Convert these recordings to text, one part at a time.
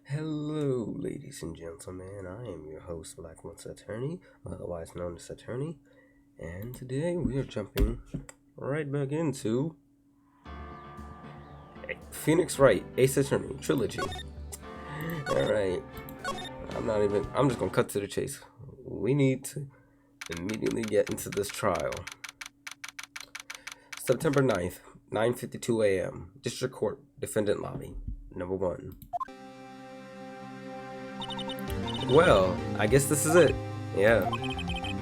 Hello, ladies and gentlemen. I am your host, Black Once Attorney, otherwise known as Attorney, and today we are jumping right back into Phoenix Wright, Ace Attorney, Trilogy. Alright, I'm just gonna cut to the chase. We need to immediately get into this trial. September 9th, 9:52 a.m., District Court, Defendant Lobby, number 1. Well, I guess this is it. Yeah.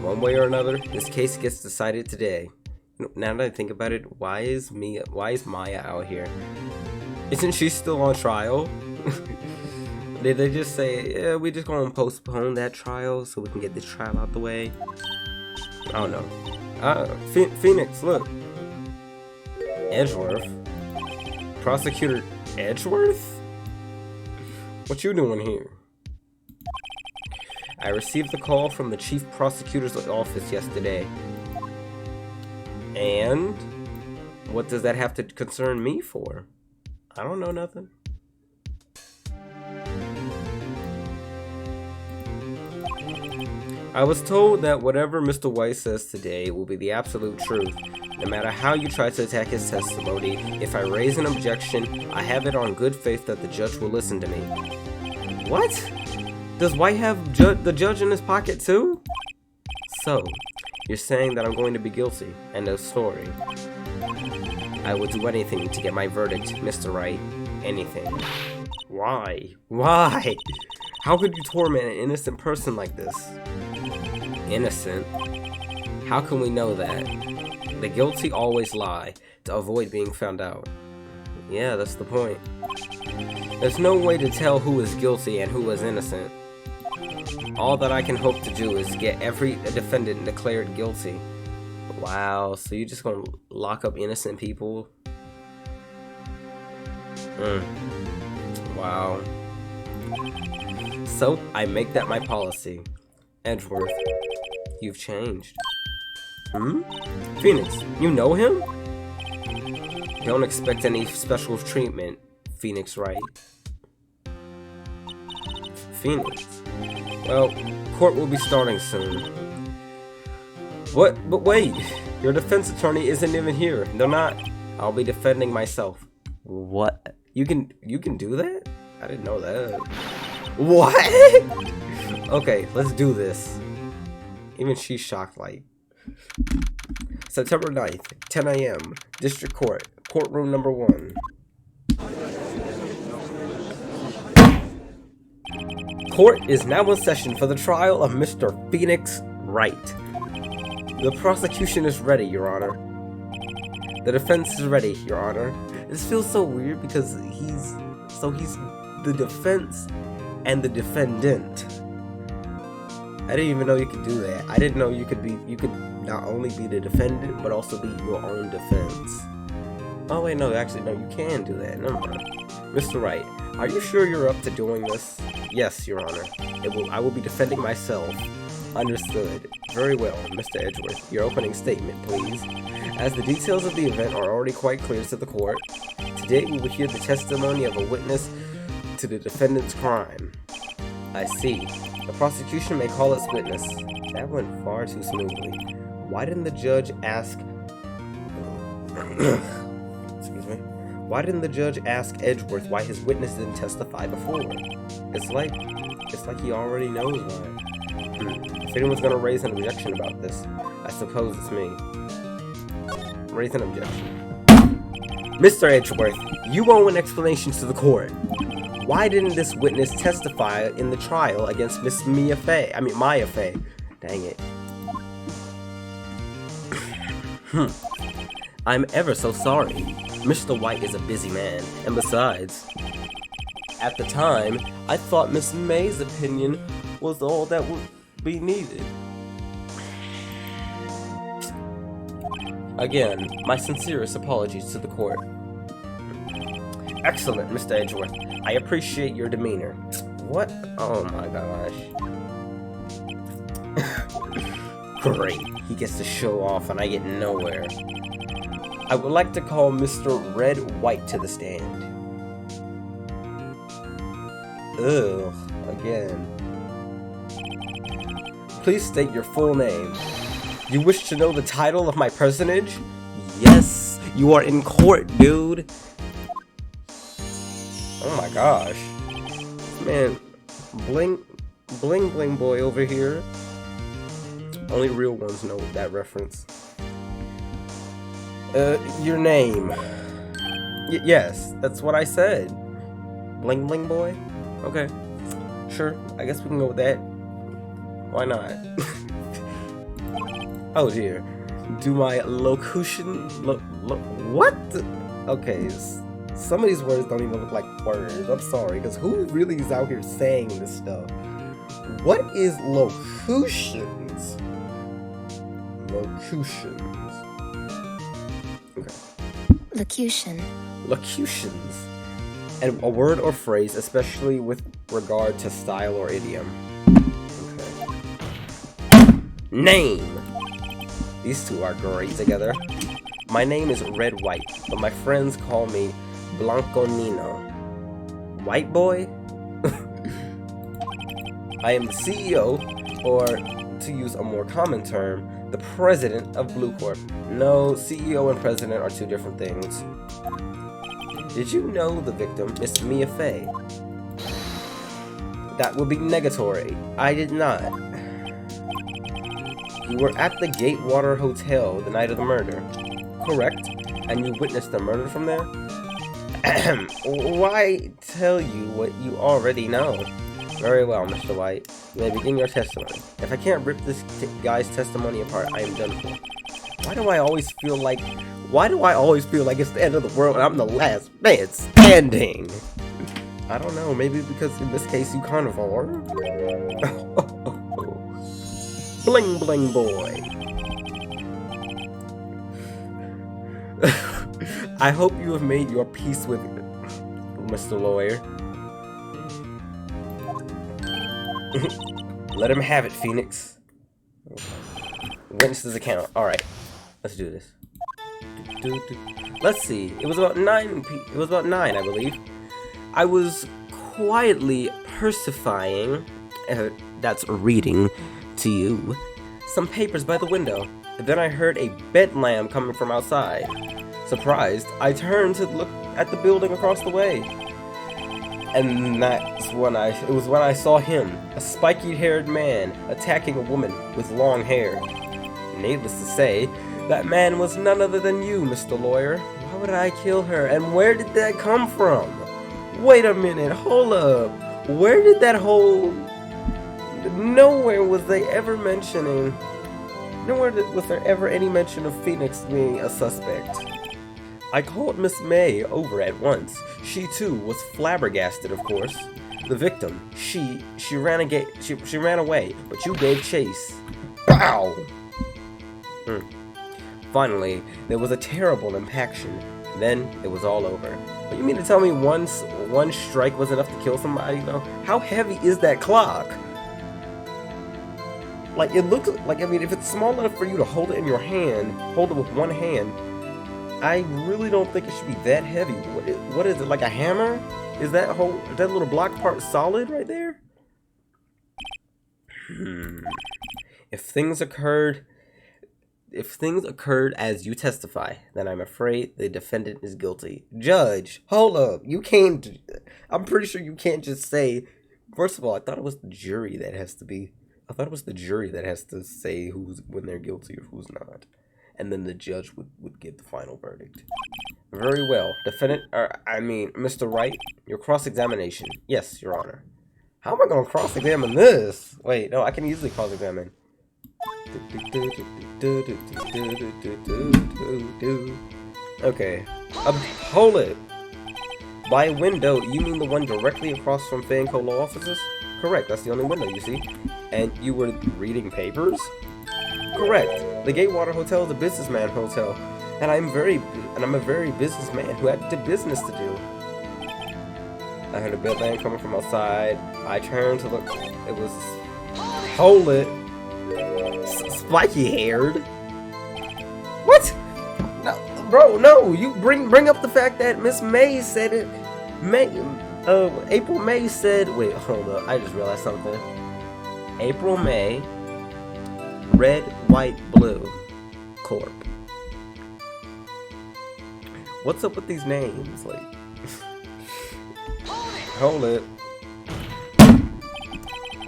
One way or another, this case gets decided today. Now that I think about it, why is Maya out here? Isn't she still on trial? Did they just say, yeah, we just gonna postpone that trial so we can get this trial out the way? I don't know. Phoenix, look. Edgeworth? Prosecutor Edgeworth? What you doing here? I received the call from the chief prosecutor's office yesterday. And what does that have to concern me for? I don't know nothing. I was told that whatever Mr. White says today will be the absolute truth. No matter how you try to attack his testimony, if I raise an objection, I have it on good faith that the judge will listen to me. What? Does White have the judge in his pocket too? So, you're saying that I'm going to be guilty. End of story. I would do anything to get my verdict, Mr. Wright. Anything. Why? Why? How could you torment an innocent person like this? Innocent? How can we know that? The guilty always lie to avoid being found out. Yeah, that's the point. There's no way to tell who is guilty and who is innocent. All that I can hope to do is get every defendant declared guilty. Wow, so you're just gonna lock up innocent people? Wow. So, I make that my policy. Edgeworth, you've changed. Phoenix, you know him? Don't expect any special treatment, Phoenix Wright. Phoenix? Well, court will be starting soon. What? But wait, your defense attorney isn't even here. They're not. I'll be defending myself. What? You can do that? I didn't know that. What? Okay, let's do this. Even she's shocked, like. September 9th, 10 a.m., District Court, courtroom number 1. Court is now in session for the trial of Mr. Phoenix Wright. The prosecution is ready, Your Honor. The defense is ready, Your Honor. This feels so weird because he's the defense and the defendant. I didn't even know you could do that. I didn't know you could not only be the defendant but also be your own defense. Oh wait, no, actually no, you can do that. Never mind. Mr. Wright, are you sure you're up to doing this? Yes, Your Honor. I will be defending myself. Understood. Very well, Mr. Edgeworth. Your opening statement, please. As the details of the event are already quite clear to the court, today we will hear the testimony of a witness to the defendant's crime. I see. The prosecution may call its witness. That went far too smoothly. Why didn't the judge ask... Excuse me. Why didn't the judge ask Edgeworth why his witness didn't testify before? It's like he already knows why. If anyone's gonna raise an objection about this, I suppose it's me. Raise an objection. Mr. Edgeworth, you owe an explanation to the court. Why didn't this witness testify in the trial against Miss Maya Fey? Dang it. I'm ever so sorry. Mr. White is a busy man, and besides, at the time, I thought Miss May's opinion was all that would be needed. Again, my sincerest apologies to the court. Excellent, Mr. Edgeworth. I appreciate your demeanor. What? Oh my gosh. Great. He gets to show off and I get nowhere. I would like to call Mr. Red White to the stand. Ugh, again. Please state your full name. You wish to know the title of my personage? Yes, you are in court, dude. Oh my gosh. Man, bling boy over here. Only real ones know that reference. Your name. Yes, that's what I said. Bling boy? Okay. Sure, I guess we can go with that. Why not? Oh dear. Do my locution... what? Okay, some of these words don't even look like words. I'm sorry, because who really is out here saying this stuff? What is locutions? Locutions. Okay. Locution. Locutions. And a word or phrase, especially with regard to style or idiom. Okay. Name. These two are great together. My name is Red White, but my friends call me Blanco Nino. White boy? I am the CEO, or to use a more common term, the president of Blue Corp. No, CEO and president are two different things. Did you know the victim, Miss Mia Fey? That would be negatory. I did not. You were at the Gatewater Hotel the night of the murder. Correct. And you witnessed the murder from there? Why tell you what you already know? Very well, Mr. White. You may begin your testimony. If I can't rip this guy's testimony apart, I am done for. Why do I always feel like it's the end of the world and I'm the last man standing? I don't know, maybe because in this case you kind of are. Bling boy. I hope you have made your peace with it, Mr. Lawyer. Let him have it, Phoenix. Witness's account. Alright. Let's do this. Let's see. It was about 9, I believe. I was quietly persifying, that's reading to you, some papers by the window. Then I heard a bedlam coming from outside. Surprised, I turned to look at the building across the way. And it was when I saw him, a spiky-haired man, attacking a woman with long hair. Needless to say, that man was none other than you, Mr. Lawyer. Why would I kill her, and where did that come from? Wait a minute, hold up. Where did that whole... Nowhere was there ever any mention of Phoenix being a suspect. I called Miss May over at once. She too was flabbergasted, of course. The victim, she ran away, but you gave chase. Bow! Finally, there was a terrible impaction. Then it was all over. But you mean to tell me one strike was enough to kill somebody, though? How heavy is that clock? Like, it looks like, I mean, if it's small enough for you to hold it in your hand, hold it with one hand, I really don't think it should be that heavy. What is it, like a hammer? Is that little block part solid right there? If things occurred as you testify, then I'm afraid the defendant is guilty. Judge, hold up. I'm pretty sure you can't just say, first of all, I thought it was the jury that has to say when they're guilty or who's not. And then the judge would give the final verdict. Very well. Mr. Wright, your cross-examination. Yes, Your Honor. How am I going to cross-examine this? Wait, no, I can easily cross-examine. Okay. Hold it. By window, you mean the one directly across from Fanco Law Offices? Correct, that's the only window, you see. And you were reading papers? Correct. The Gatewater Hotel is a businessman hotel, and I'm a very businessman who had business to do. I heard a bedlam coming from outside. I turned to look. It was... Hold it. Spiky-haired? What? No, bro, no. You bring up the fact that Miss May said it. April May said, wait, hold up, I just realized something. April May, red, white, blue, Corp. What's up with these names? Like, hold it.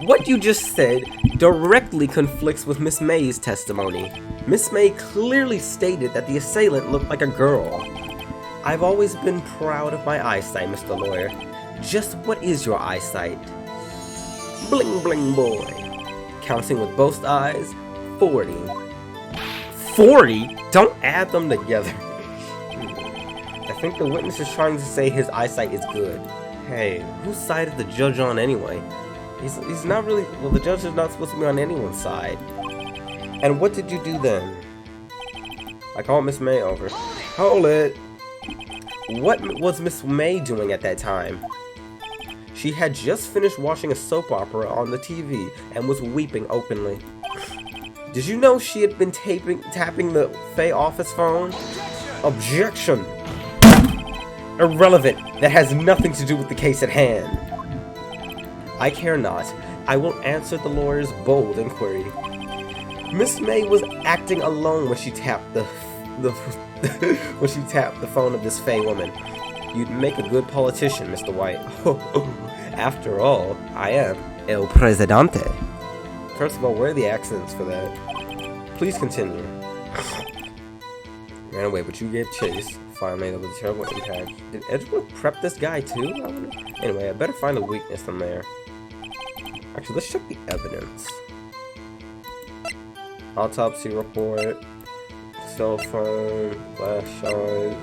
What you just said directly conflicts with Miss May's testimony. Miss May clearly stated that the assailant looked like a girl. I've always been proud of my eyesight, Mr. Lawyer. Just what is your eyesight? Bling bling boy. Counting with both eyes, 40. 40? Don't add them together. I think the witness is trying to say his eyesight is good. Hey, whose side is the judge on anyway? He's not really... Well, the judge is not supposed to be on anyone's side. And what did you do then? I called Miss May over. Hold it! What was Miss May doing at that time? She had just finished watching a soap opera on the TV and was weeping openly. Did you know she had been tapping the Faye office phone? Objection! Irrelevant. That has nothing to do with the case at hand. I care not. I will answer the lawyer's bold inquiry. Miss May was acting alone when she tapped the phone of this Faye woman. You'd make a good politician, Mr. White. After all, I am El Presidente. First of all, where are the accents for that? Please continue. Ran away, but you gave chase. Finally, that was a terrible impact. Did Edgeworth prep this guy too? Anyway, I better find a weakness in there. Actually, let's check the evidence. Autopsy report, cell phone, flashlight.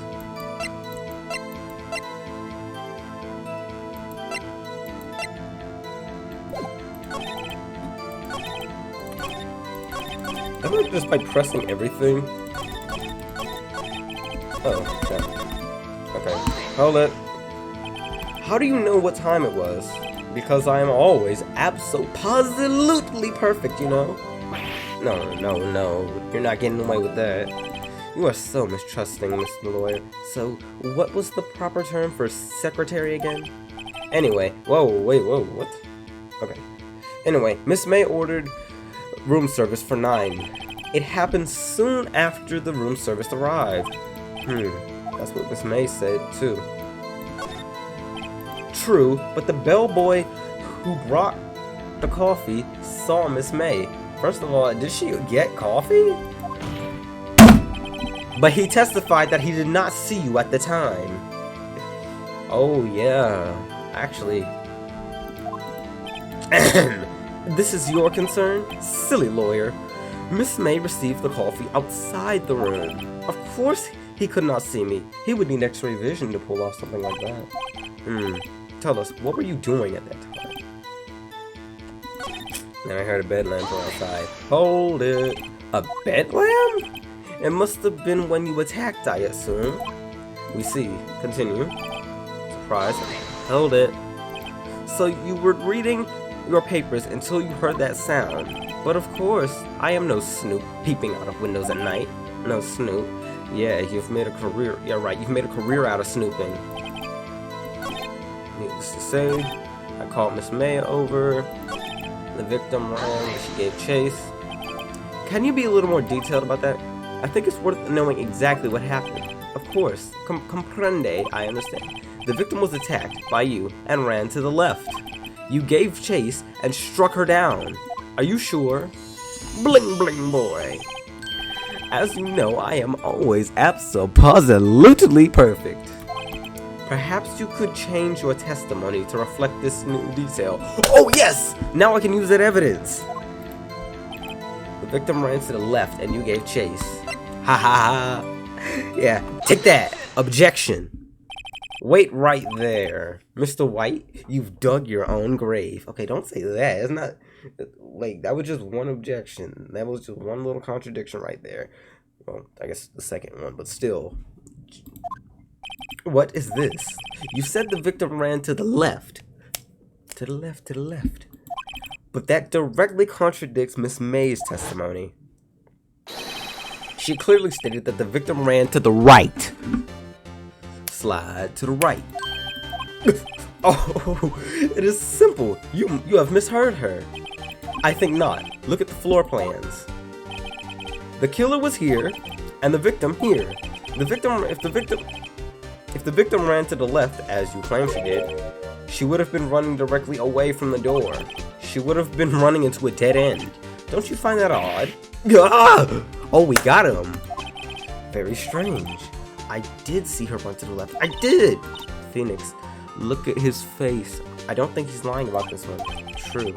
I think just by pressing everything. Oh, okay. Hold it. How do you know what time it was? Because I am always absolutely perfect, you know? No. You're not getting away with that. You are so mistrusting, Mr. Lawyer. So, what was the proper term for secretary again? Anyway, whoa, what? Okay. Anyway, Miss May ordered room service for 9. It happened soon after the room service arrived. That's what Miss May said, too. True, but the bellboy who brought the coffee saw Miss May. First of all, did she get coffee? But he testified that he did not see you at the time. Oh, yeah. Actually. This is your concern? Silly lawyer. Miss May received the coffee outside the room. Of course he could not see me. He would need x-ray vision to pull off something like that. Tell us, what were you doing at that time? Then I heard a bed lamp from outside. Hold it. A bed lamp? It must have been when you attacked, I assume. We see. Continue. Surprise. Hold it. So you were reading your papers until you heard that sound. But of course, I am no snoop peeping out of windows at night. No snoop. Yeah, you've made a career. Yeah, right. You've made a career out of snooping. Needless to say, I called Miss May over. The victim ran, but she gave chase. Can you be a little more detailed about that? I think it's worth knowing exactly what happened. Of course, comprende, I understand. The victim was attacked by you and ran to the left. You gave chase and struck her down. Are you sure? Bling bling boy. As you know, I am always absolutely perfect. Perhaps you could change your testimony to reflect this new detail. Oh yes! Now I can use that evidence. The victim ran to the left and you gave chase. Ha ha ha. Yeah, take that. Objection. Wait right there. Mr. White, you've dug your own grave. Okay, don't say that. It's not... Like, that was just one objection. That was just one little contradiction right there. Well, I guess the second one, but still. What is this? You said the victim ran to the left. To the left, to the left. But that directly contradicts Miss May's testimony. She clearly stated that the victim ran to the right. Slide to the right. Oh, it is simple. You have misheard her. I think not. Look at the floor plans. The killer was here, and the victim here. If the victim ran to the left, as you claim she did, she would have been running directly away from the door. She would have been running into a dead end. Don't you find that odd? Ah! Oh, we got him. Very strange. I did see her run to the left. I did! Phoenix, look at his face. I don't think he's lying about this one. True.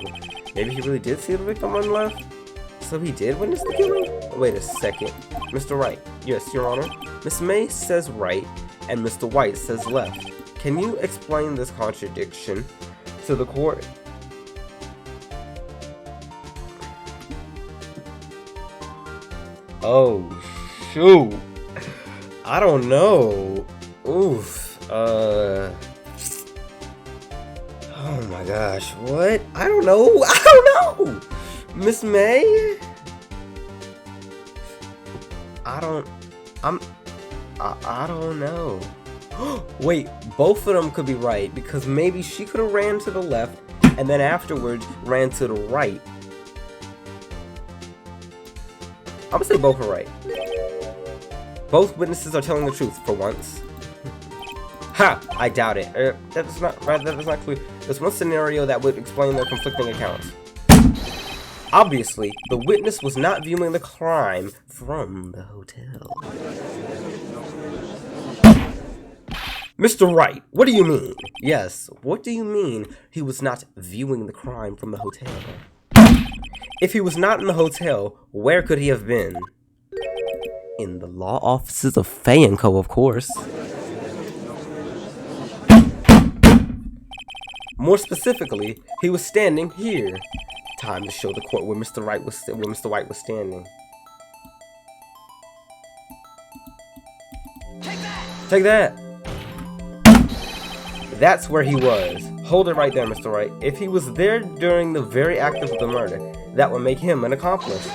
Maybe he really did see the victim run left? So he did witness the killing? Wait a second. Mr. Wright. Yes, Your Honor. Miss May says right, and Mr. White says left. Can you explain this contradiction to the court? Oh, shoot. I don't know. Oof. Oh my gosh. What? I don't know. I don't know. Miss May? I don't know. Wait, both of them could be right, because maybe she could have ran to the left and then afterwards ran to the right. I'm gonna say both are right. Both witnesses are telling the truth for once. Ha! I doubt it. That is not clear. There's one scenario that would explain their conflicting accounts. Obviously, the witness was not viewing the crime from the hotel. Mr. Wright, what do you mean? Yes, what do you mean he was not viewing the crime from the hotel? If he was not in the hotel, where could he have been? In the law offices of Fay & Co., of course. More specifically, he was standing here. Time to show the court where Mr. White was standing. Take that! That's where he was. Hold it right there, Mr. Wright. If he was there during the very act of the murder, that would make him an accomplice.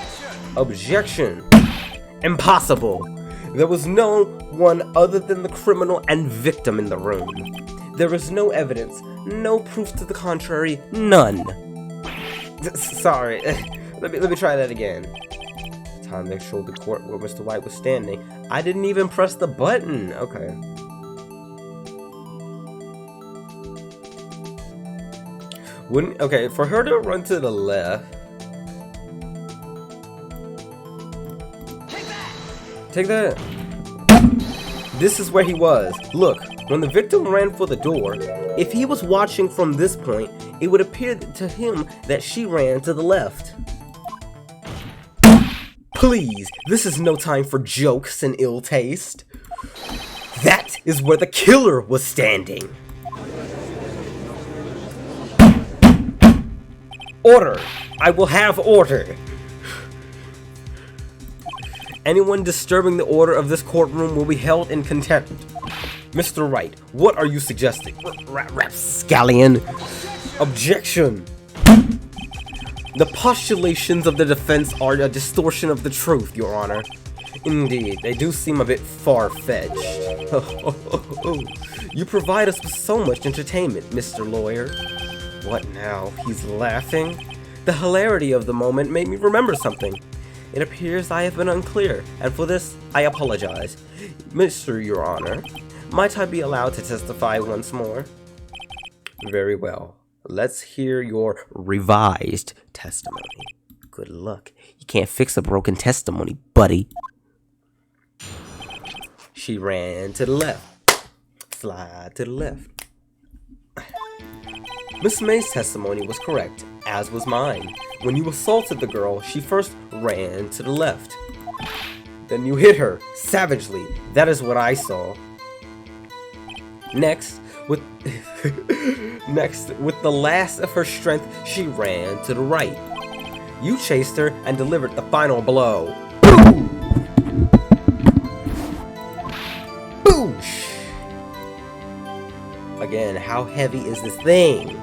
Objection. Impossible. There was no one other than the criminal and victim in the room. There is no evidence, no proof to the contrary, none. Sorry, let me try that again. Time to show the court where Mr. White was standing. I didn't even press the button. Okay. Okay, for her to run to the left. Take that. This is where he was. Look, when the victim ran for the door, if he was watching from this point, it would appear to him that she ran to the left. Please, this is no time for jokes and ill taste. That is where the killer was standing. Order! I will have order! Anyone disturbing the order of this courtroom will be held in contempt. Mr. Wright, what are you suggesting? Rapscallion! Objection! The postulations of the defense are a distortion of the truth, Your Honor. Indeed, they do seem a bit far-fetched. You provide us with so much entertainment, Mr. Lawyer. What now? He's laughing? The hilarity of the moment made me remember something. It appears I have been unclear, and for this, I apologize. Mr. Your Honor, might I be allowed to testify once more? Very well. Let's hear your revised testimony. Good luck. You can't fix a broken testimony, buddy. She ran to the left. Slide to the left. Miss May's testimony was correct, as was mine. When you assaulted the girl, she first ran to the left. Then you hit her, savagely. That is what I saw. Next, with the last of her strength, she ran to the right. You chased her and delivered the final blow. Boom! Boosh! Again, how heavy is this thing?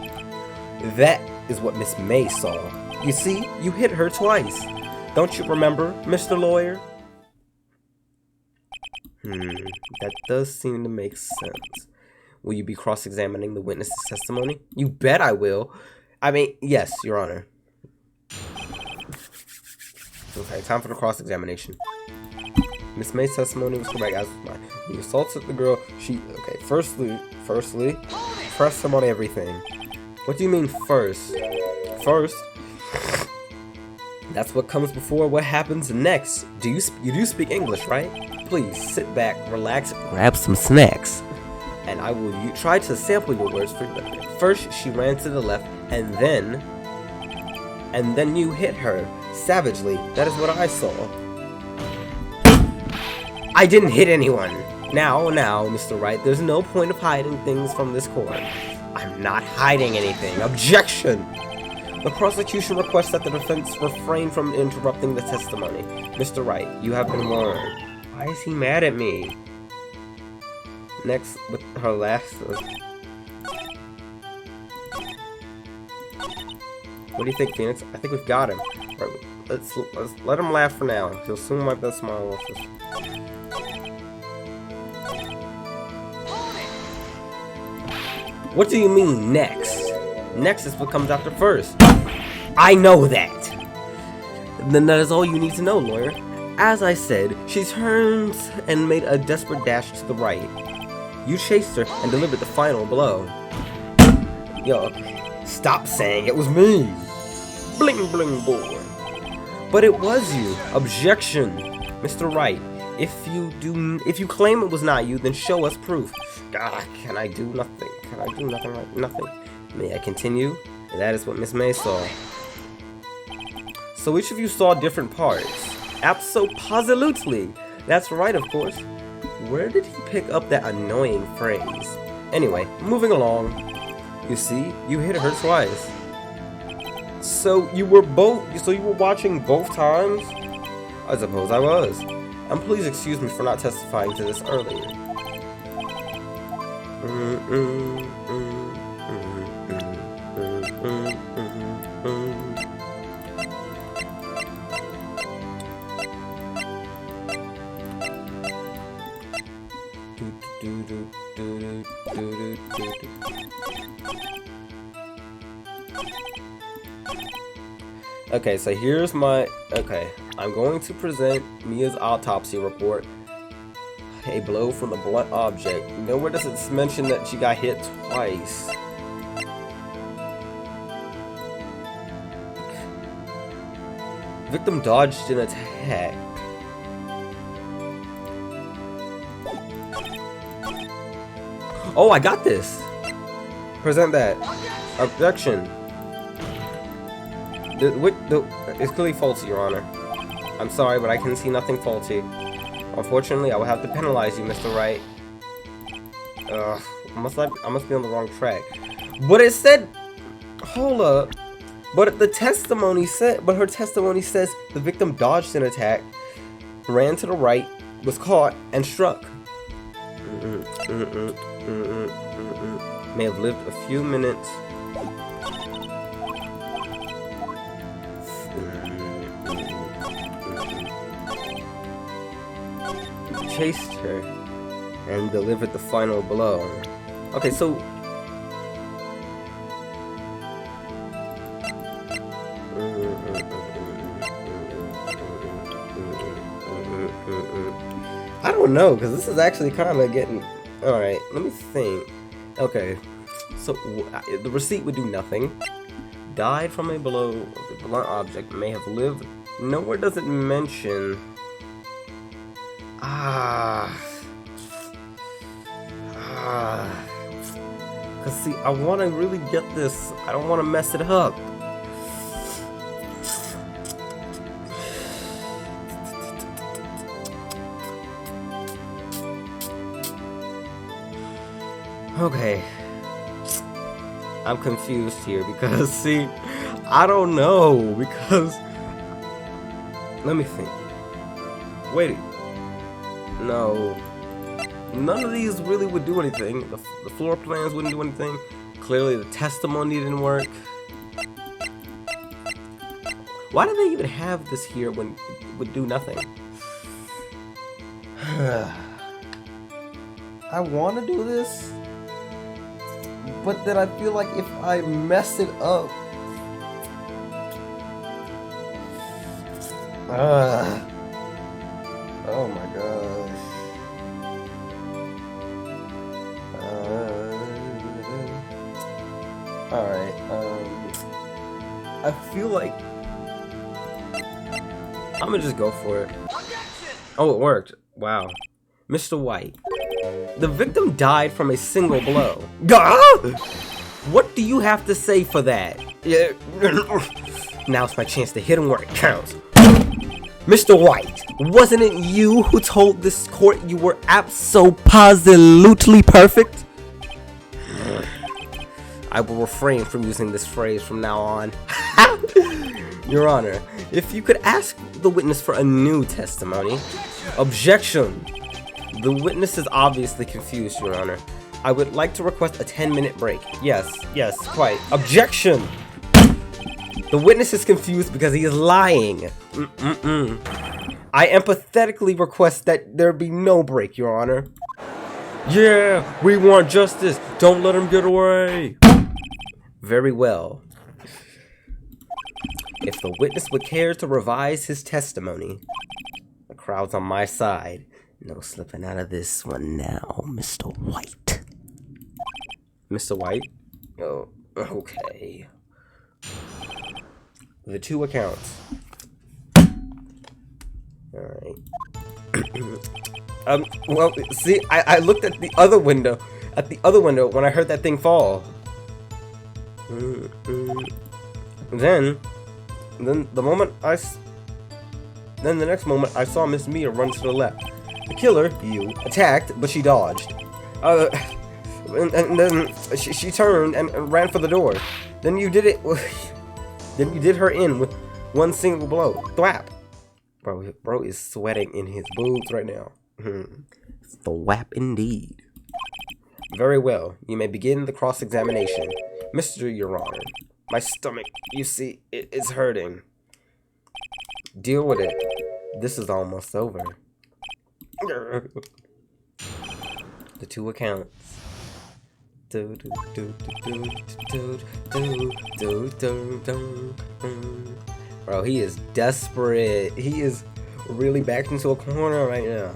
That is what Miss May saw. You see, you hit her twice. Don't you remember, Mr. Lawyer? That does seem to make sense. Will you be cross-examining the witness's testimony? You bet I will. I mean, yes, Your Honor. Okay, time for the cross-examination. Miss May's testimony was correct, as was mine. When you assaulted the girl, okay, firstly, press him on everything. What do you mean, first? First? That's what comes before what happens next. You do speak English, right? Please, sit back, relax, grab some snacks. And I will try to sample your words for you. First, she ran to the left, and then you hit her savagely. That is what I saw. I didn't hit anyone. Now, Mr. Wright, there's no point of hiding things from this court. I'm not hiding anything. Objection! The prosecution requests that the defense refrain from interrupting the testimony. Mr. Wright, you have been warned. Why is he mad at me? Next, with her last... What do you think, Phoenix? I think we've got him. Right, let's let him laugh for now. He'll soon wipe that smile off his... What do you mean, next? Next is what comes after first. I know that! Then that is all you need to know, lawyer. As I said, she turned and made a desperate dash to the right. You chased her and delivered the final blow. Yo, stop saying it was me! Bling bling boy. But it was you. Objection. Mr. Wright, if you claim it was not you, then show us proof. God, can I do nothing? Can I do nothing like nothing? May I continue? And that is what Miss May saw. So each of you saw different parts. Abso-positively. That's right, of course. Where did he pick up that annoying phrase? Anyway, moving along. You see, you hit her twice. So you were watching both times? I suppose I was. And please excuse me for not testifying to this earlier. Okay, so here's my... Okay, I'm going to present Mia's autopsy report. A blow from a blunt object. Nowhere does it mention that she got hit twice. Victim dodged an attack. Oh, I got this! Present that. Objection. It's clearly faulty, Your Honor. I'm sorry, but I can see nothing faulty. Unfortunately, I will have to penalize you, Mr. Wright. I must be on the wrong track. But it said... Hold up. But her testimony says the victim dodged an attack, ran to the right, was caught, and struck. May have lived a few minutes. Chased her and delivered the final blow. Okay, so I don't know, because this is actually kind of getting... Alright, let me think. Okay, so the receipt would do nothing. Died from a blow of a blunt object. May have lived. Nowhere does it mention... Cause see, I want to really get this. I don't want to mess it up. Okay. I'm confused here because see, I don't know because let me think. Wait. No. None of these really would do anything. The floor plans wouldn't do anything. Clearly the testimony didn't work. Why do they even have this here when it would do nothing? I want to do this, but then I feel like if I mess it up... oh my gosh. Alright, I feel like... I'm gonna just go for it. Oh, it worked. Wow. Mr. White. The victim died from a single blow. What do you have to say for that? Yeah. Now's my chance to hit him where it counts. Mr. White, wasn't it you who told this court you were abso-positively perfect? I will refrain from using this phrase from now on. Your Honor, if you could ask the witness for a new testimony. Objection! The witness is obviously confused, Your Honor. I would like to request a 10-minute break. Yes, quite. Objection! The witness is confused because he is lying. I empathetically request that there be no break, Your Honor. Yeah, we want justice. Don't let him get away. Very well. If the witness would care to revise his testimony, the crowd's on my side. No slipping out of this one now, Mr. White. Mr. White? Oh, okay. The two accounts. Alright. Well, see, I looked at the other window. At the other window when I heard that thing fall. Then the next moment I saw Miss Mia run to the left. The killer, you, attacked, but she dodged. And then she turned and ran for the door. Then you did it. Then you did her in with one single blow. Thwap. Bro is sweating in his boobs right now. Thwap indeed. Very well. You may begin the cross-examination. Mr. Your Honor, my stomach, you see, it is hurting. Deal with it. This is almost over. The two accounts. Bro, he is desperate. He is really backed into a corner right now.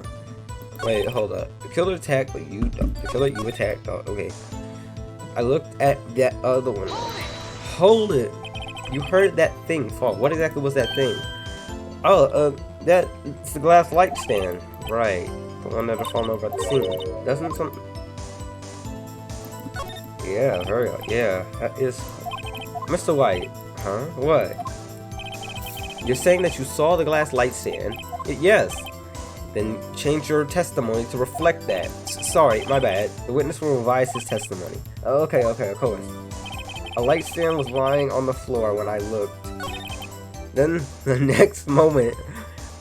Wait, hold up. The killer attacked, but you... The killer you attacked. Oh, okay. I looked at that other one. Hold it. You heard that thing fall. What exactly was that thing? Oh, it's the glass light stand. Right. The one that I found over at the scene. Doesn't something... Yeah, very well. Yeah, that is... Mr. White. Huh? What? You're saying that you saw the glass light stand? Yes. Then change your testimony to reflect that. Sorry, my bad. The witness will revise his testimony. Okay, of course. A light stand was lying on the floor when I looked. Then, the next moment,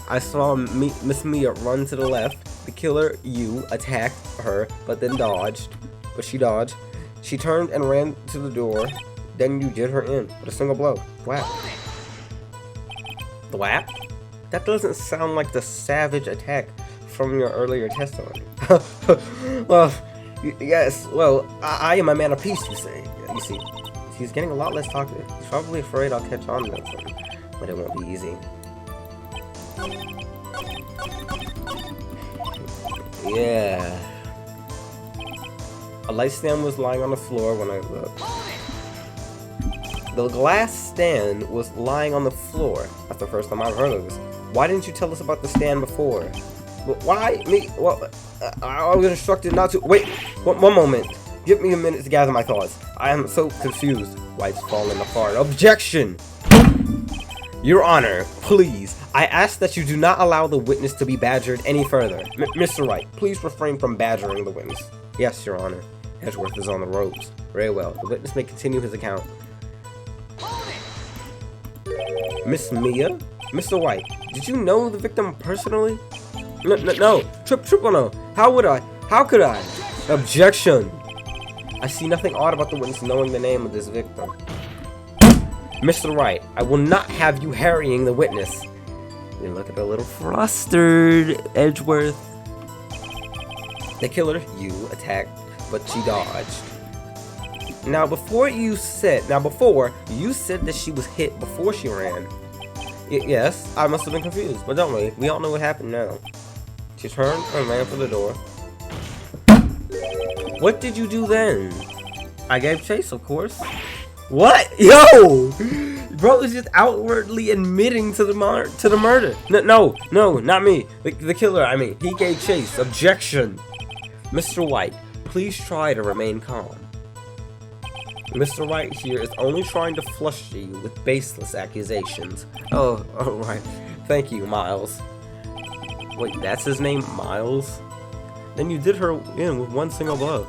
I saw Miss Mia run to the left. The killer, you, attacked her, but then dodged. But she dodged. She turned and ran to the door. Then you did her in with a single blow. Thwap. Thwap? That doesn't sound like the savage attack from your earlier testimony. Well, yes, well, I am a man of peace, you say. You see, he's getting a lot less talkative. He's probably afraid I'll catch on to something, but it won't be easy. Yeah. A light stand was lying on the floor when I looked. The glass stand was lying on the floor. That's the first time I've heard of this. Why didn't you tell us about the stand before? Why me? Well, I was instructed not to. Wait, one moment. Give me a minute to gather my thoughts. I am so confused. White's falling apart. Objection! Your Honor, please. I ask that you do not allow the witness to be badgered any further. Mr. Wright, please refrain from badgering the witness. Yes, Your Honor. Edgeworth is on the ropes. Very well. The witness may continue his account. Miss Mia? Mr. White, did you know the victim personally? No. Triple no. How would I? How could I? Objection. I see nothing odd about the witness knowing the name of this victim. Mr. Wright, I will not have you harrying the witness. You look a little flustered, Edgeworth. The killer, you, attacked, but she dodged. Now before you said that she was hit before she ran. Yes, I must have been confused, but don't worry, we all know what happened now. She turned and ran for the door. What did you do then? I gave chase, of course. What? Yo! Bro is just outwardly admitting to the murder. No, not me. The killer, I mean. He gave chase. Objection. Mr. White, please try to remain calm. Mr. Wright here is only trying to fluster you with baseless accusations. Oh, right. Thank you, Miles. Wait, that's his name, Miles? Then you did her in with one single blow.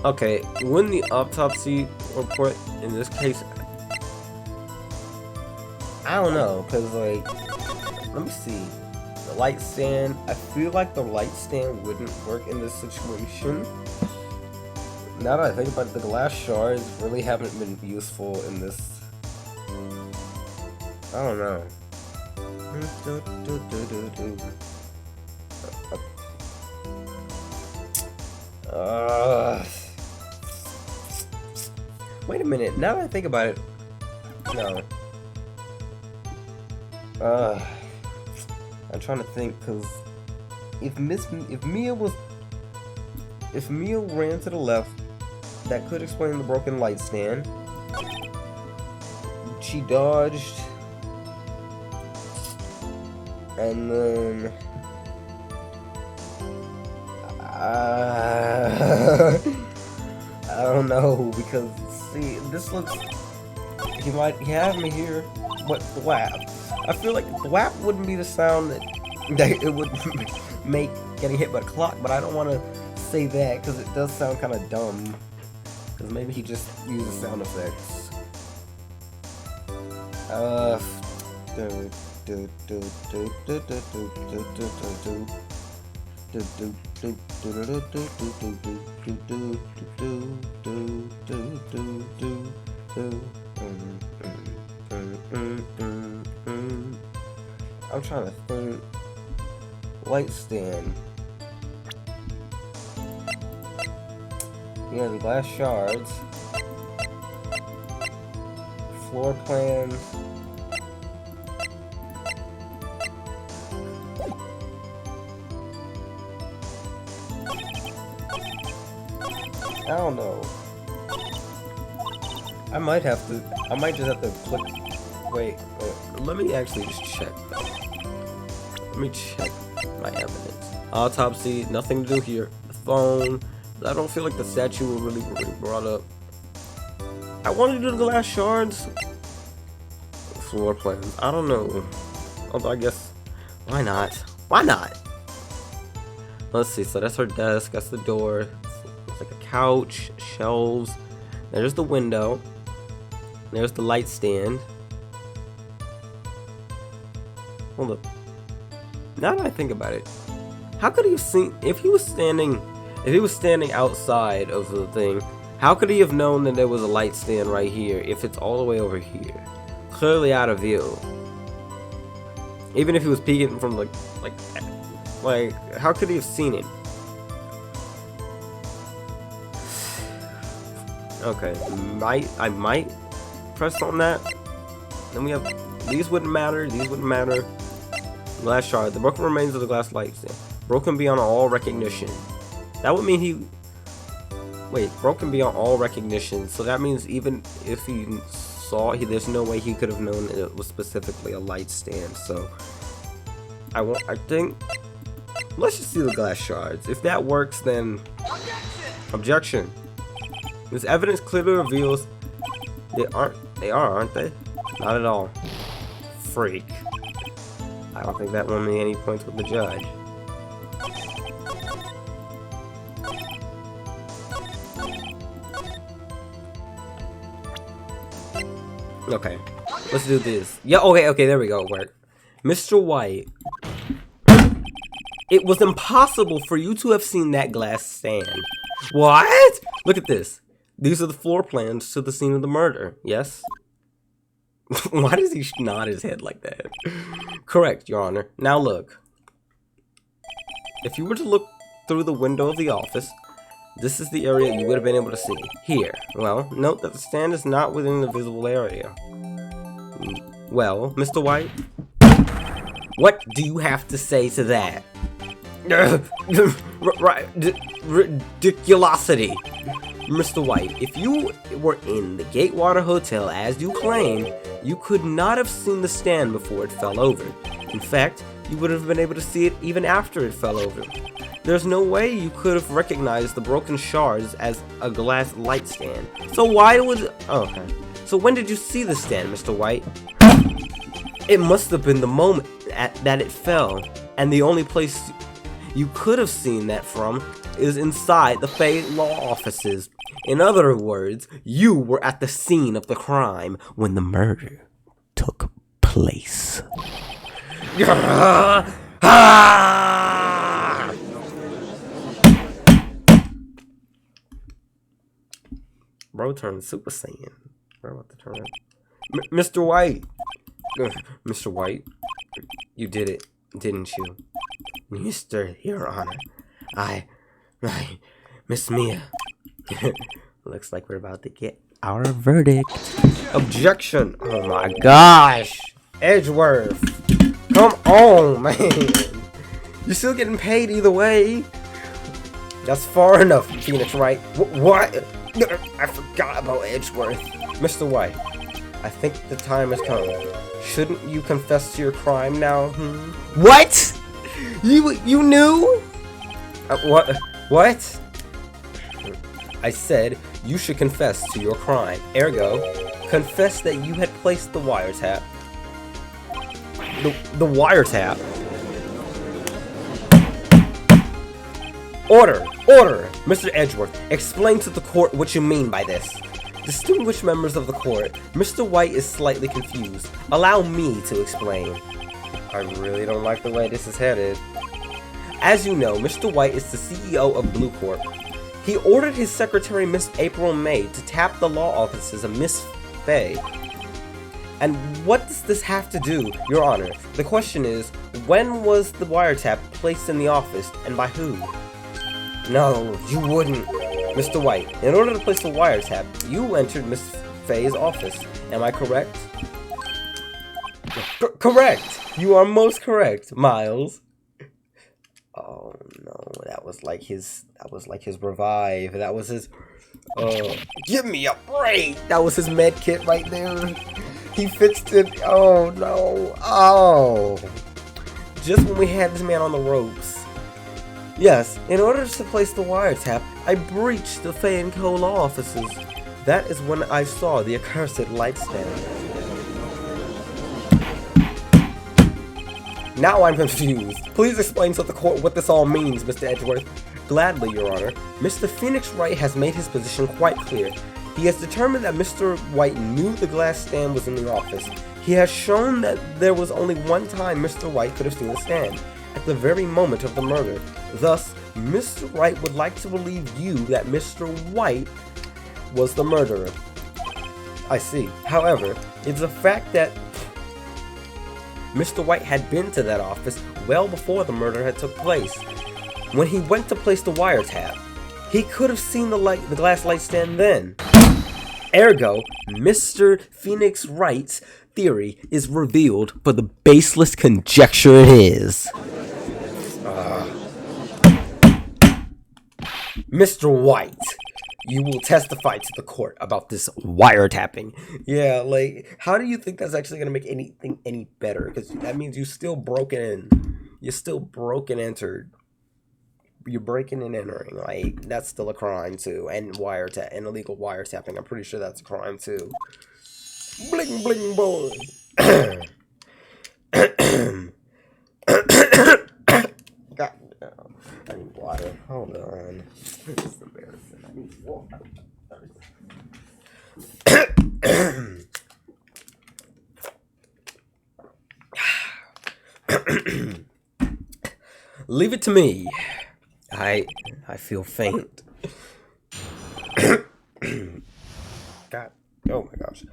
Okay, wouldn't the autopsy report in this case... I don't know, because, like... Let me see. The light stand, I feel like the light stand wouldn't work in this situation. Now that I think about it, the glass shards really haven't been useful in this. I don't know. Wait a minute, now that I think about it, no. I'm trying to think, cause if Mia ran to the left, that could explain the broken light stand. She dodged, and then I don't know, because see, this looks, he have me here, but thwap. I feel like thwap wouldn't be the sound that it would make getting hit by the clock, but I don't want to say that because it does sound kind of dumb. Because maybe he just uses sound effects. I'm trying to think. Light stand. Yeah, the glass shards. Floor plans. I don't know. I might just have to click. Wait, let me actually just check. Let me check my evidence. Autopsy, nothing to do here. The phone. I don't feel like the statue will really brought up. I wanted to do the glass shards. Floor plans. I don't know. Although I guess, why not? Why not? Let's see. So that's her desk. That's the door. It's like a couch, shelves. There's the window. There's the light stand. Hold up. Now that I think about it, how could he have seen if he was standing outside of the thing? How could he have known that there was a light stand right here if it's all the way over here, clearly out of view? Even if he was peeking from like, how could he have seen it? Okay, I might press on that. Then we have these wouldn't matter. These wouldn't matter. Glass shard. The broken remains of the glass light stand. Broken beyond all recognition. That would mean he... Wait, broken beyond all recognition. So that means even if he saw it, there's no way he could have known that it was specifically a light stand. So I think... Let's just see the glass shards. If that works, then... Objection. This evidence clearly reveals aren't they? Not at all. Freak. I don't think that won me any points with the judge. Okay, let's do this. Yeah, okay, there we go. Work. Mr. White. It was impossible for you to have seen that glass stand. What? Look at this. These are the floor plans to the scene of the murder. Yes? Why does he nod his head like that? Correct, Your Honor. Now look. If you were to look through the window of the office, this is the area you would have been able to see. Here. Well, note that the stand is not within the visible area. Well, Mr. White? What do you have to say to that? Ridiculosity. Mr. White, if you were in the Gatewater Hotel as you claim, you could not have seen the stand before it fell over. In fact, you would have been able to see it even after it fell over. There's no way you could have recognized the broken shards as a glass light stand. So why was it? Oh, okay. So when did you see the stand, Mr. White? It must have been the moment that it fell, and the only place you could have seen that from is inside the Fay Law offices. In other words, you were at the scene of the crime when the murder took place. Bro turned Super Saiyan. We're about to turn it. Mr. White! Mr. White, you did it, didn't you? Your Honor, I, Miss Mia. Looks like we're about to get our verdict. Objection! Oh my gosh! Edgeworth! Come on, man! You're still getting paid either way. That's far enough, Phoenix Wright. What? I forgot about Edgeworth. Mr. White, I think the time has come. Shouldn't you confess to your crime now? What? You knew? What? I said you should confess to your crime. Ergo, confess that you had placed the wiretap. The wiretap? Order! Order! Mr. Edgeworth, explain to the court what you mean by this. Distinguished members of the court, Mr. White is slightly confused. Allow me to explain. I really don't like the way this is headed. As you know, Mr. White is the CEO of Blue Corp. He ordered his secretary, Miss April May, to tap the law offices of Miss Fay. And what does this have to do, Your Honor? The question is, when was the wiretap placed in the office, and by who? No, you wouldn't. Mr. White, in order to place the wiretap, you entered Miss Fay's office. Am I correct? Correct! You are most correct, Miles. Oh no, that was like his revive. That was his give me a break! That was his med kit right there. He fixed it. Oh no. Oh. Just when we had this man on the ropes. Yes, in order to place the wiretap, I breached the Fay & Co. law offices. That is when I saw the accursed light stand. Now I'm confused. Please explain to the court what this all means, Mr. Edgeworth. Gladly, Your Honor. Mr. Phoenix Wright has made his position quite clear. He has determined that Mr. White knew the glass stand was in the office. He has shown that there was only one time Mr. White could have seen the stand, at the very moment of the murder. Thus, Mr. Wright would like to believe you that Mr. White was the murderer. I see. However, it's a fact that Mr. White had been to that office well before the murder had took place. When he went to place the wiretap, he could have seen the glass light stand then. Ergo, Mr. Phoenix Wright's theory is revealed for the baseless conjecture it is. Mr. White, you will testify to the court about this wiretapping. Yeah, like, how do you think that's actually going to make anything any better? Because that means you still broken in. You're still broken entered. You're breaking and entering. Like, that's still a crime, too. And and illegal wiretapping. I'm pretty sure that's a crime, too. Bling, bling, boy. God, no. I need water. Hold on. This is embarrassing. I need water. Leave it to me. I feel faint. God. Oh my gosh.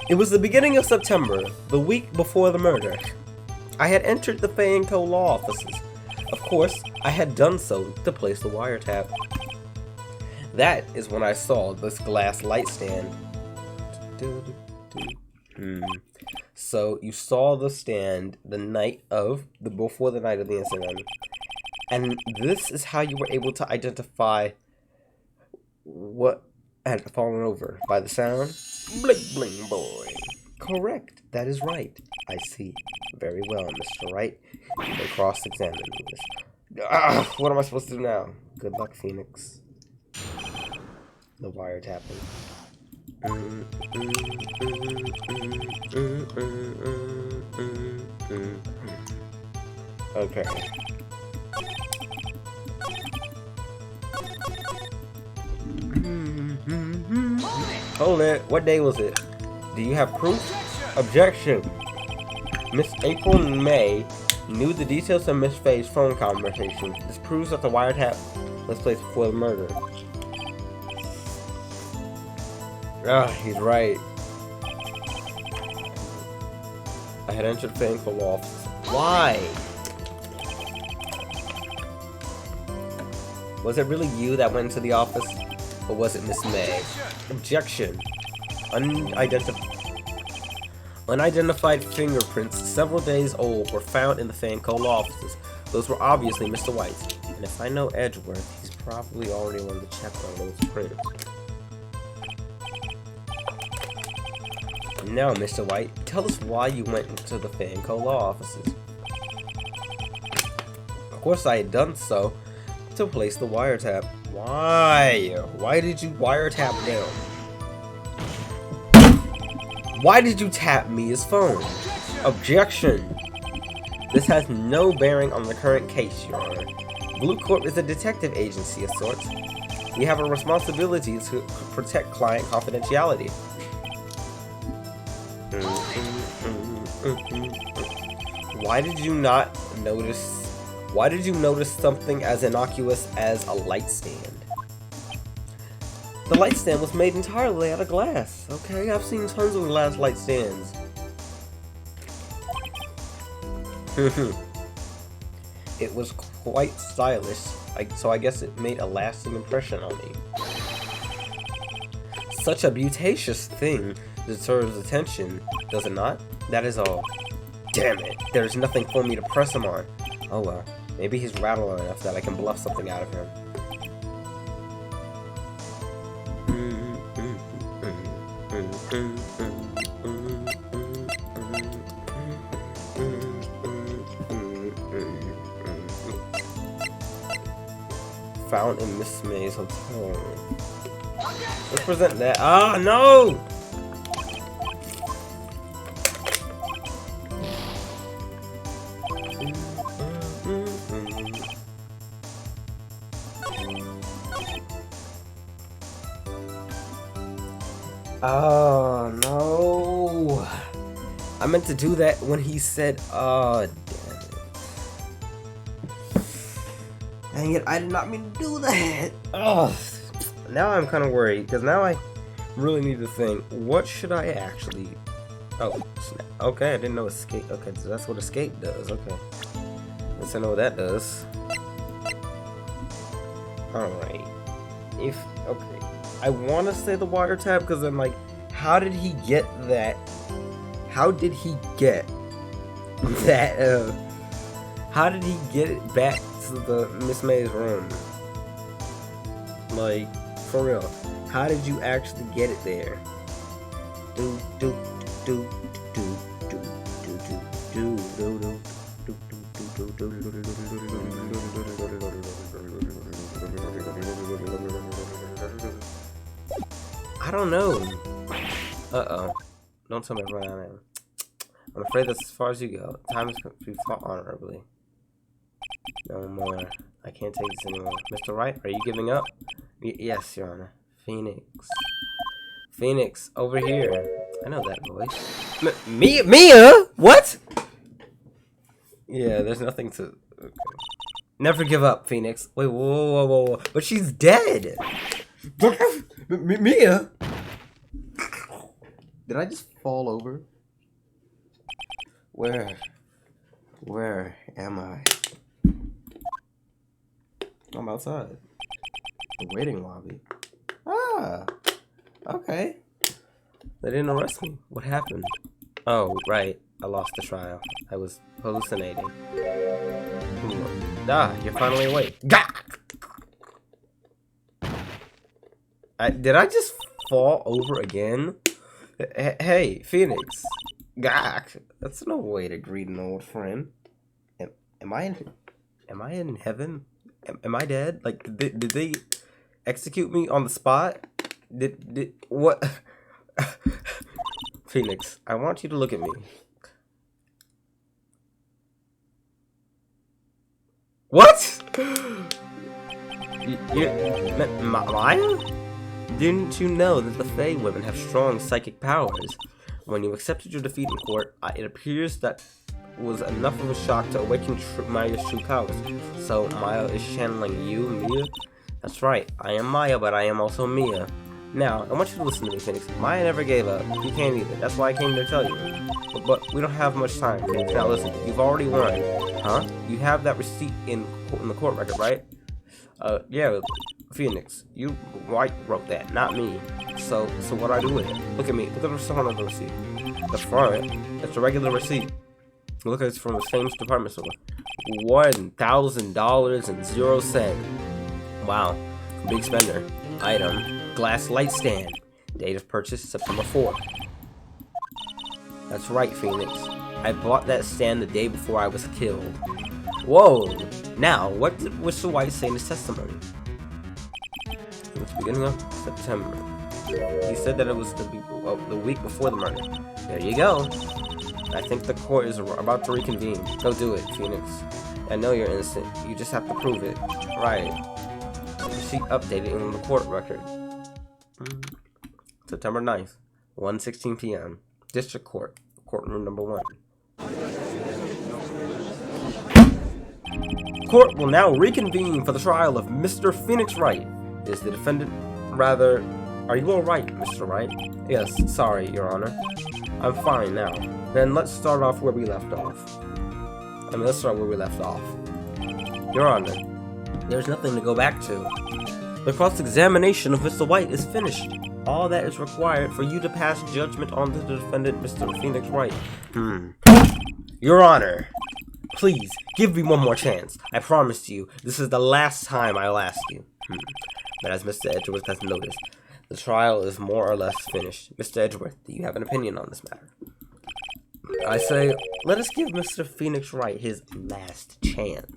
It was the beginning of September, the week before the murder. I had entered the Feienco law offices. Of course, I had done so to place the wiretap. That is when I saw this glass light stand. So you saw the stand before the night of the incident, and this is how you were able to identify what had fallen over by the sound. Bling bling boy. Correct. That is right. I see. Very well, Mr. Wright. You may cross-examine this. What am I supposed to do now? Good luck, Phoenix. The wiretapping. Okay. Hold it. What day was it? Do you have proof? Objection. Miss April and May knew the details of Miss Faye's phone conversation. This proves that the wiretap was placed before the murder. He's right. I had entered the Feienco law office. Why? Was it really you that went into the office? Or was it Miss May? Objection. Unidentified fingerprints, several days old, were found in the Feienco law offices. Those were obviously Mr. White's. And if I know Edgeworth, he's probably already on the check on those prints. Now, Mr. White, tell us why you went into the Feienco law offices. Of course, I had done so to place the wiretap. Why? Why did you wiretap them? Why did you tap Mia's phone? Objection. This has no bearing on the current case, Your Honor. Blue Corp is a detective agency of sorts. We have a responsibility to protect client confidentiality. Why did you notice something as innocuous as a light stand? The light stand was made entirely out of glass. Okay, I've seen tons of glass light stands. It was quite stylish, so I guess it made a lasting impression on me. Such a beauticious thing deserves attention, does it not? That is all. Damn it, there's nothing for me to press him on. Oh well, maybe he's rattling enough that I can bluff something out of him. Found in Miss May's hotel. Let's present that. Ah, no! Oh, no. I meant to do that when he said, oh, damn it. Dang it, I did not mean to do that. Oh, now I'm kind of worried, because now I really need to think, what should I actually... Oh, snap. Okay, I didn't know escape. Okay, so that's what escape does. Okay. Let's know what that does. Alright. Okay. I want to say the wiretap because I'm like, how did he get that? How did he get that? How did he get it back to the Miss May's room? Like, for real, how did you actually get it there? Do do do do do do do do do. I don't know. Uh-oh. Don't tell me to run out of. I'm afraid that's as far as you go. Time is to fought honorably. No more. I can't take this anymore. Mr. Wright, are you giving up? Yes, Your Honor. Phoenix. Phoenix, over here. I know that voice. Mia? What? Yeah, there's nothing to... Okay. Never give up, Phoenix. Wait, whoa. But she's dead! Mia? Did I just fall over? Where? Where am I? I'm outside. The waiting lobby. Ah! Okay. They didn't arrest me. What happened? Oh, right. I lost the trial. I was hallucinating. Ah, you're finally awake. Gah! Did I just fall over again? Hey, Phoenix. Gah! That's no way to greet an old friend. Am I in heaven? Am I dead? Like, did they execute me on the spot? Did what? Phoenix, I want you to look at me. What? Maya? Didn't you know that the Fae women have strong psychic powers? When you accepted your defeat in court, it appears that was enough of a shock to awaken Maya's true powers. So Maya is channeling you, Mia? That's right, I am Maya, but I am also Mia. Now, I want you to listen to me, Phoenix. Maya never gave up. You can't either. That's why I came to tell you. But we don't have much time, Phoenix. Now listen, you've already won. Huh? You have that receipt in the court record, right? Yeah, Phoenix. Wright wrote that, not me. So what do I do with it? Look at me. Look at the front of the receipt. The front? That's a regular receipt. Look, it's from the same department store. $1,000.00. Wow. Big spender. Item. Glass light stand. Date of purchase, September 4th. That's right, Phoenix. I bought that stand the day before I was killed. Whoa! Now, what did Mr. White say in his testimony? It was the beginning of September. He said that it was the week before the murder. There you go. I think the court is about to reconvene. Go do it, Phoenix. I know you're innocent. You just have to prove it. Right. Receipt updated in the court record. September 9th, 1:16 p.m. District Court, courtroom number 1. Court will now reconvene for the trial of Mr. Phoenix Wright. Is the defendant rather... Are you alright, Mr. Wright? Yes, sorry, Your Honor. I'm fine now. Then let's start off where we left off. Your Honor, there's nothing to go back to. The cross-examination of Mr. White is finished. All that is required for you to pass judgment on the defendant, Mr. Phoenix Wright. Your Honor, please, give me one more chance. I promise you, this is the last time I'll ask you. But as Mr. Edgeworth has noticed, the trial is more or less finished. Mr. Edgeworth, do you have an opinion on this matter? I say, let us give Mr. Phoenix Wright his last chance.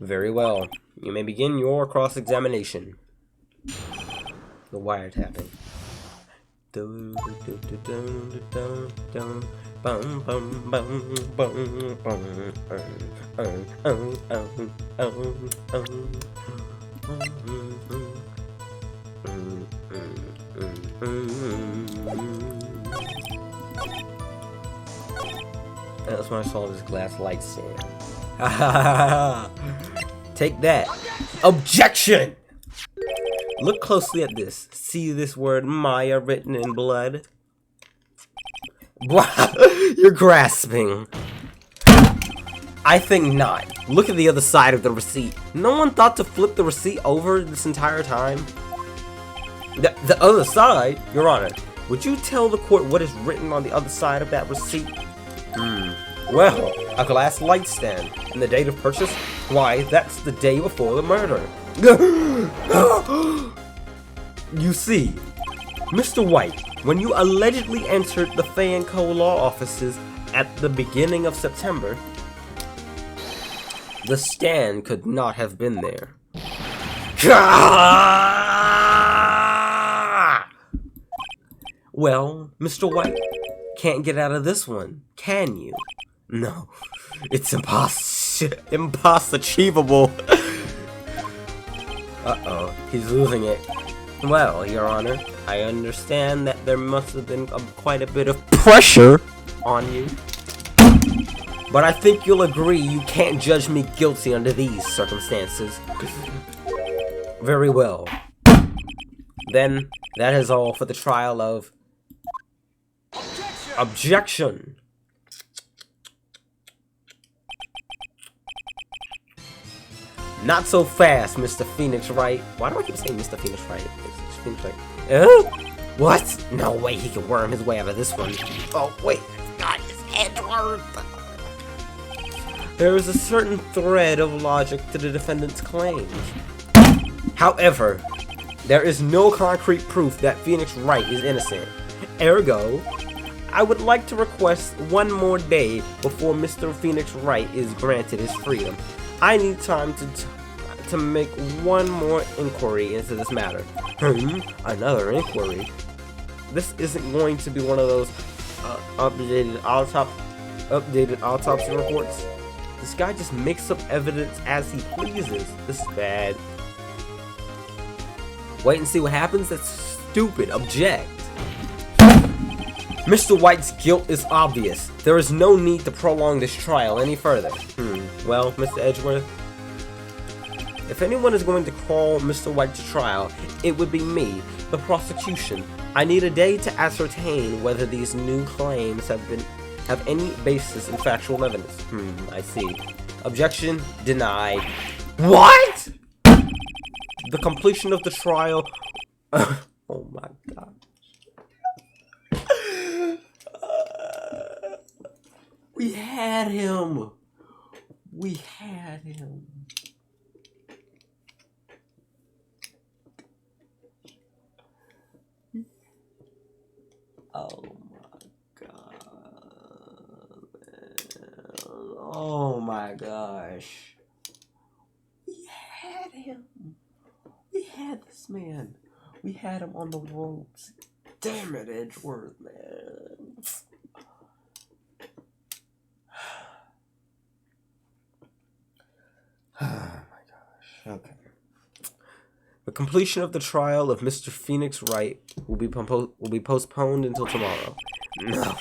Very well. You may begin your cross-examination. The wiretapping. That's when I saw this glass light stand. Take that. Objection! Look closely at this. See this word Maya written in blood? You're grasping. I think not. Look at the other side of the receipt. No one thought to flip the receipt over this entire time? The other side? Your Honor, would you tell the court what is written on the other side of that receipt? Well, a glass light stand. And the date of purchase? Why, that's the day before the murder. You see, Mr. White, when you allegedly entered the Fae & Co. law offices at the beginning of September, the stand could not have been there. Well, Mr. White, can't get out of this one, can you? No, it's impossible. Uh-oh, he's losing it. Well, Your Honor, I understand that there must have been quite a bit of pressure on you. But I think you'll agree you can't judge me guilty under these circumstances. Very well. Then, that is all for the trial of... Objection! Not so fast, Mr. Phoenix Wright. Why do I keep saying Mr. Phoenix Wright? It's Phoenix Wright. What? No way he can worm his way out of this one. Oh, wait. God, it's Edward. There is a certain thread of logic to the defendant's claims. However, there is no concrete proof that Phoenix Wright is innocent. Ergo, I would like to request one more day before Mr. Phoenix Wright is granted his freedom. I need time to make one more inquiry into this matter. Another inquiry? This isn't going to be one of those updated autopsy reports. This guy just makes up evidence as he pleases. This is bad. Wait and see what happens? That's stupid. Object. Mr. White's guilt is obvious. There is no need to prolong this trial any further. Well, Mr. Edgeworth, if anyone is going to call Mr. White to trial, it would be me, the prosecution. I need a day to ascertain whether these new claims have any basis in factual evidence. I see. Objection denied. What? The completion of the trial. Oh my god. We had him. We had him. Oh my god. Oh my gosh. We had him. We had this man. We had him on the ropes. Damn it, Edgeworth, man. Oh my gosh. Okay. The completion of the trial of Mr. Phoenix Wright will be postponed until tomorrow. No.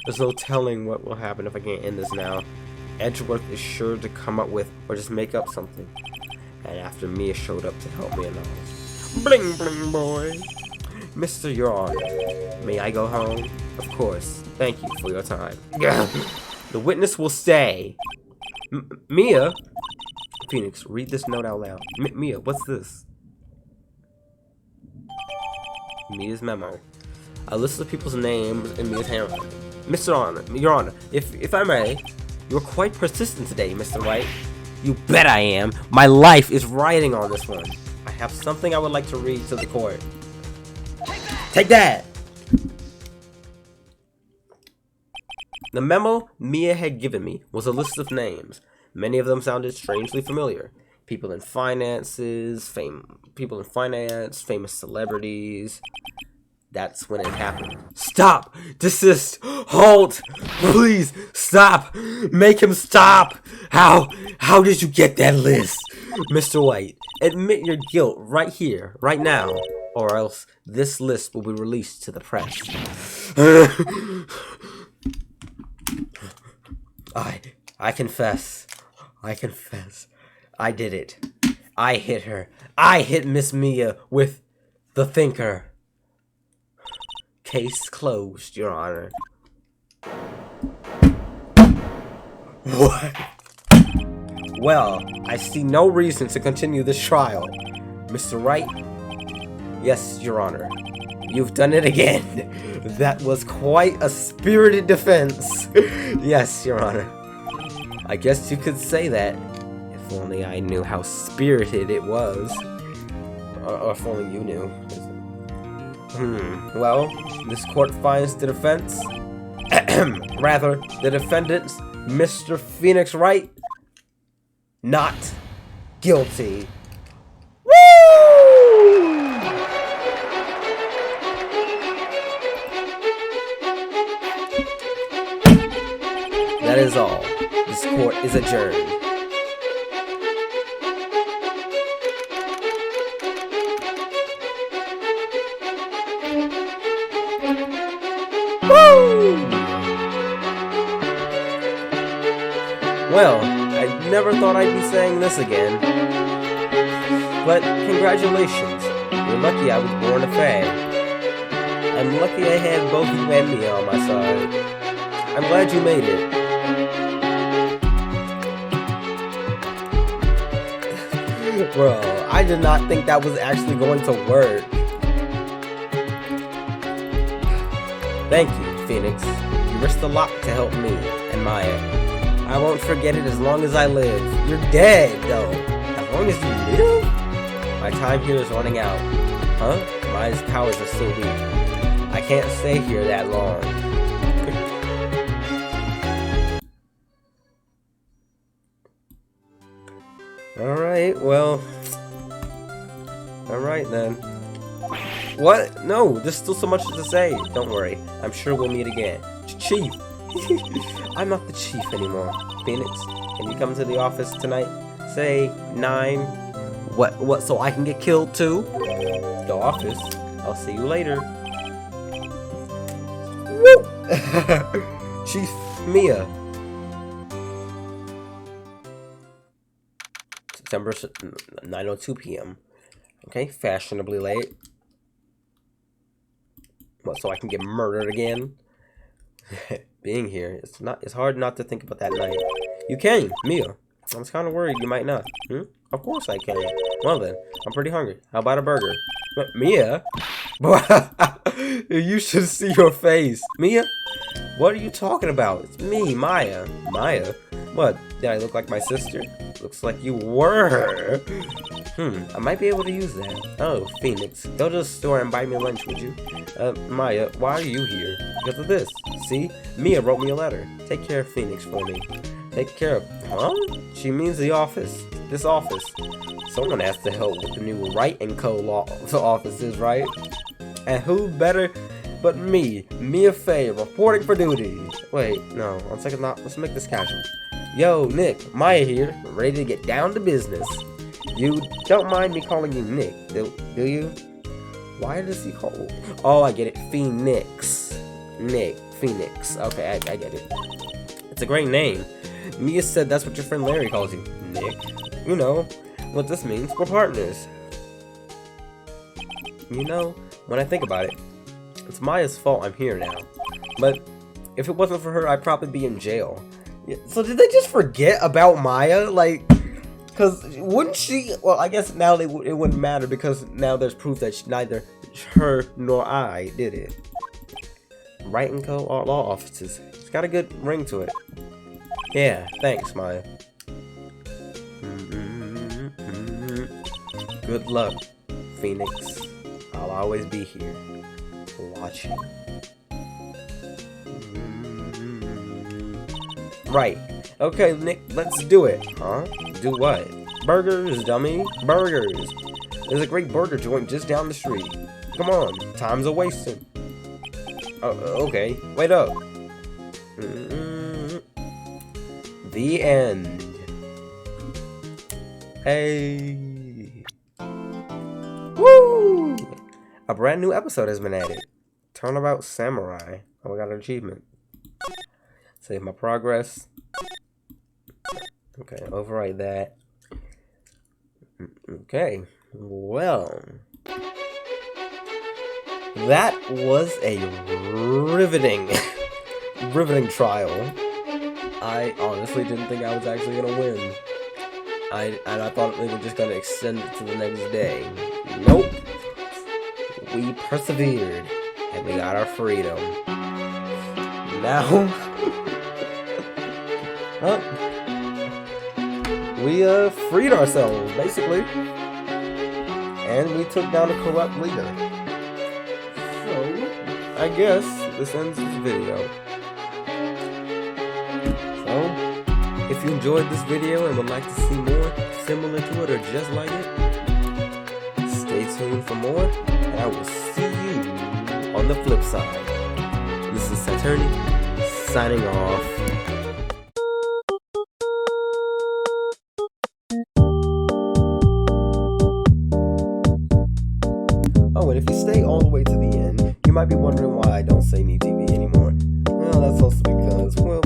There's no telling what will happen if I can't end this now. Edgeworth is sure to come up with or just make up something. And after Mia showed up to help me and all. Bling bling boy. Mr. Your Honor, may I go home? Of course. Thank you for your time. The witness will stay. Mia? Phoenix, read this note out loud. Mia, what's this? Mia's memo. A list of people's names in Mia's handwriting. Mr. Honor, Your Honor, if I may, you're quite persistent today, Mr. Wright. You bet I am. My life is riding on this one. I have something I would like to read to the court. Take that! The memo Mia had given me was a list of names. Many of them sounded strangely familiar. People in finance, famous celebrities. That's when it happened. Stop! Desist! Halt! Please, stop! Make him stop! How did you get that list? Mr. White, admit your guilt right here, right now, or else this list will be released to the press. I confess. I confess. I did it. I hit her. I hit Miss Mia with the thinker. Case closed, Your Honor. What? Well, I see no reason to continue this trial. Mr. Wright? Yes, Your Honor. You've done it again. That was quite a spirited defense. Yes, Your Honor. I guess you could say that. If only I knew how spirited it was. Or if only you knew. Well, this court finds the defense, rather, the defendants, Mr. Phoenix Wright, not guilty. Woo! That is all. This court is adjourned. Well, I never thought I'd be saying this again. But congratulations. You're lucky I was born a fag. I'm lucky I had both you and Mia on my side. I'm glad you made it. Bro, I did not think that was actually going to work. Thank you, Phoenix. You risked a lot to help me and Maya. I won't forget it as long as I live. You're dead, though. As long as you live? My time here is running out. Huh? Maya's powers are still weak. I can't stay here that long. Alright, well... Alright then. What? No, there's still so much to say. Don't worry, I'm sure we'll meet again. Chief! I'm not the chief anymore. Phoenix, can you come to the office tonight? Say 9. What, so I can get killed too? The office? I'll see you later. Woo! Chief Mia. September 9:02 p.m. Okay, fashionably late. What, so I can get murdered again? Being here, it's hard not to think about that night. You can, Mia. I was kind of worried you might not. Of course I can. Well then, I'm pretty hungry. How about a burger? But Mia? You should see your face. Mia? What are you talking about? It's me, Maya. Maya? What? Did I look like my sister? Looks like you were. I might be able to use that. Oh, Phoenix. Go to the store and buy me lunch, would you? Maya, why are you here? Because of this. See? Mia wrote me a letter. Take care of Phoenix for me. Take care of... Huh? She means the office. This office. Someone has to help with the new Wright & Co. law offices, right? And who better but me, Mia Fey, reporting for duty. Wait, no. On second thought, let's make this casual. Yo, Nick. Maya here. Ready to get down to business. You don't mind me calling you Nick, do you? Why does he call... Oh, I get it. Phoenix. Nick. Phoenix. Okay, I get it. It's a great name. Mia said that's what your friend Larry calls you. Nick. You know what this means. We're partners. You know, when I think about it, it's Maya's fault I'm here now. But if it wasn't for her, I'd probably be in jail. So did they just forget about Maya? Like... Because wouldn't she... Well, I guess now it wouldn't matter because now there's proof that neither her nor I did it. Wright & Co. law offices. It's got a good ring to it. Yeah, thanks, Maya. Good luck, Phoenix. I'll always be here, watching. Right. Okay, Nick, let's do it. Huh? Do what? Burgers, dummy. Burgers. There's a great burger joint just down the street. Come on, time's a wasting. Okay, wait up. The end. Hey. Woo! A brand new episode has been added. Turnabout Samurai. Oh, we got an achievement. Save my progress. Okay, overwrite that. Okay, well, that was a riveting trial. I honestly didn't think I was actually gonna win. I thought they were just gonna extend it to the next day. Nope. We persevered, and we got our freedom. Now, we freed ourselves, basically. And we took down a corrupt leader. So, I guess this ends this video. So, if you enjoyed this video and would like to see more similar to it or just like it, stay tuned for more, and I will see you on the flip side. This is Saturni, signing off. Oh, and if you stay all the way to the end, you might be wondering why I don't say NeedTV anymore. Well, that's also because, well,